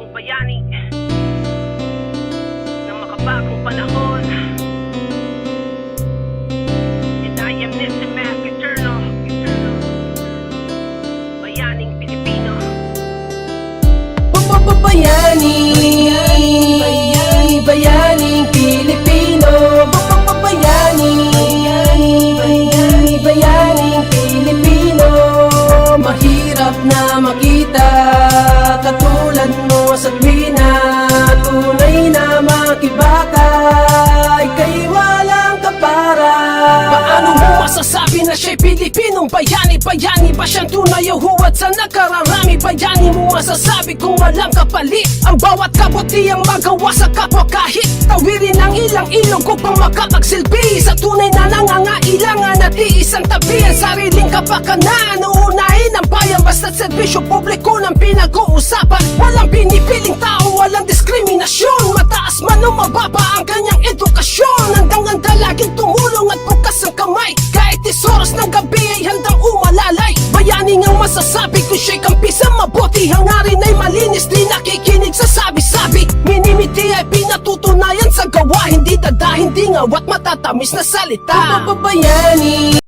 Pilipinong bayani ng makabagong panahon. And I am Nisimac Eternal, bayaning Pilipino. Bayani, bayaning Pilipino. Bayaning Pilipino. Mahirap na makita katulad mo sa tuwina. Tunay na makibaka, ika'y walang kapara. Paano mo masasabi na siya'y Pilipinong bayani? Bayani ba siyang tunay o huwad sa nakararami? Bayani mo masasabi kung walang kapalit ang bawat kabutihang magawa sa kapwa, kahit tawirin ang ilang ilong upang makapagsilbi sa tunay na nangangailangan at iisang tabi ang sariling kapakanan. Uunahin ang bayan basta't serbisyo publiko ng pinag-uusapan. Walang pinipiling tao, walang diskriminasyon, mataas man o mababa ang kanyang edukasyon. Handang handa laging tumulong at bukas ang kamay, kahit oras ng gabi ay handang umalalay. Bayani ngang masasabi kung siya'y kampi sa mabuti, hangarin ay malinis, di nakikinig sa sabi-sabi. Minimiti ay pinatutunayan sa gawa, hindi dada, hindi ngawat matatamis na salita. Bayani.